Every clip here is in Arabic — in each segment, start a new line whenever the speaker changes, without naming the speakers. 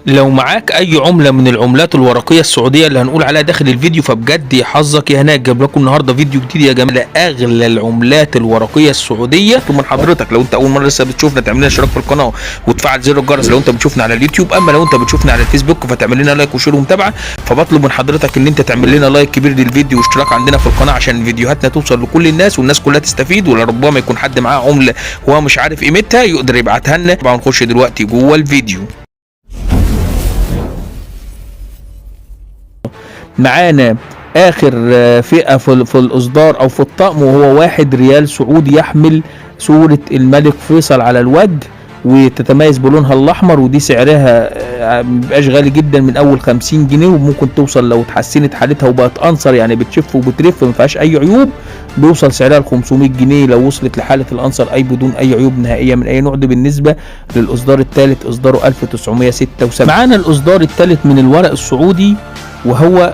لو معاك اي عمله من العملات الورقيه السعوديه اللي هنقول عليها داخل الفيديو، فبجد يا حظك يا هناك، جايب لكم النهارده فيديو جديد يا جماعه لاغلى العملات الورقيه السعوديه. من حضرتك لو انت اول مره لسه بتشوفنا تعمل لنا اشتراك في القناه وتفعل زر الجرس لو انت بتشوفنا على اليوتيوب، اما لو انت بتشوفنا على الفيسبوك فتعمل لنا لايك وشير ومتابعه. فبطلب من حضرتك ان انت تعمل لنا لايك كبير للفيديو واشتراك عندنا في القناه عشان فيديوهاتنا توصل لكل الناس والناس كلها تستفيد، ولربما يكون حد معاه عمله وهو مش عارف قيمتها يقدر يبعتها لنا. طبعا نخش دلوقتي جوه الفيديو. معانا اخر فئة في الاصدار او في الطقم، وهو 1 ريال سعودي يحمل صورة الملك فيصل على الوجه وتتميز بلونها الاحمر، ودي سعرها مبيبقاش غالي جدا، من اول 50 جنيه، وممكن توصل لو اتحسنت حالتها وبقت انصر يعني بتشف وبترف ما فيهاش اي عيوب، بيوصل سعرها ل 500 جنيه لو وصلت لحالة الانصر اي بدون اي عيوب نهائية من اي نوع. ده بالنسبة للاصدار الثالث، اصداره 1976. معانا الاصدار الثالث من الورق السعودي، وهو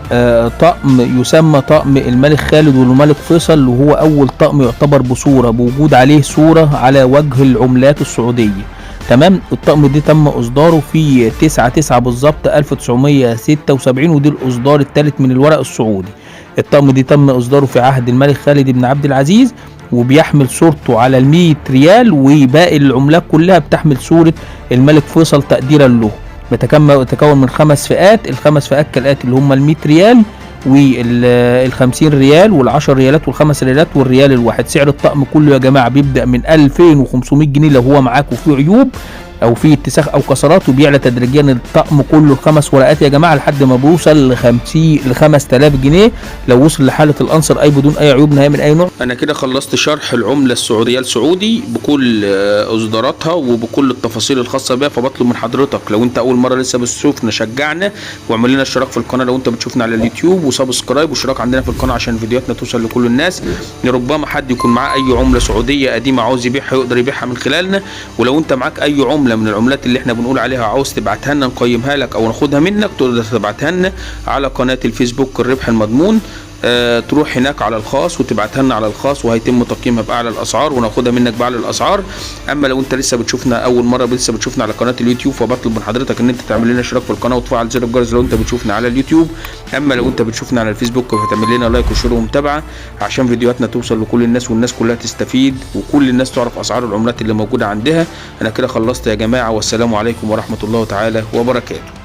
طقم يسمى طقم الملك خالد والملك فيصل، وهو اول طقم يعتبر بصورة بوجود عليه صورة على وجه العملات السعودية. تمام. الطقم دي تم اصداره في 9/9 بالظبط 1976، ودي الاصدار الثالث من الورق السعودي. الطقم دي تم اصداره في عهد الملك خالد بن عبد العزيز، وبيحمل صورته على ال100 ريال، وباقي العملات كلها بتحمل صورة الملك فيصل تقديرا له. بتتكون من 5 فئات، ال5 فئات كالاتي اللي هم ال100 ريال وال50 ريال وال10 ريالات وال5 ريالات والريال الواحد. سعر الطقم كله يا جماعه بيبدا من 2500 جنيه لو هو معاك وفيه عيوب او في اتساخ او كسرات، وبيعلى تدريجيا الطقم كله ال5 ورقات يا جماعه لحد ما بيوصل ل 5000 جنيه لو وصل لحاله الانصر اي بدون اي عيوب نهائيه من اي نوع. انا كده خلصت شرح العمله السعوديه السعودي بكل اصداراتها وبكل التفاصيل الخاصه بها. فبطلب من حضرتك لو انت اول مره لسه بتشوفنا شجعنا واعمل لنا اشتراك في القناه لو انت بتشوفنا على اليوتيوب، وسبسكرايب واشتراك عندنا في القناه عشان فيديوهاتنا توصل لكل الناس. ربما حد يكون معاه اي عمله سعوديه قديمه عاوز يبيعها يقدر يبيعها من خلالنا. ولو انت معاك اي عمله من العملات اللي احنا بنقول عليها عاوز تبعتها لنا نقيمها لك او ناخدها منك، تقدر تبعتها لنا على قناه الفيسبوك الربح المضمون. تروح هناك على الخاص وتبعتها لنا على الخاص، وهيتم تقييمها باعلى الاسعار وناخدها منك باعلى الاسعار. اما لو انت لسه بتشوفنا اول مره لسه بتشوفنا على قناه اليوتيوب، فبطلب من حضرتك ان انت تعمل لنا اشتراك في القناه وتفعل زر الجرس لو انت بتشوفنا على اليوتيوب. اما لو انت بتشوفنا على الفيسبوك فتعمل لنا لايك وشير ومتابعه عشان فيديوهاتنا توصل لكل الناس والناس كلها تستفيد وكل الناس تعرف اسعار العملات اللي موجوده عندها. انا كده خلصت يا جماعه، والسلام عليكم ورحمه الله تعالى وبركاته.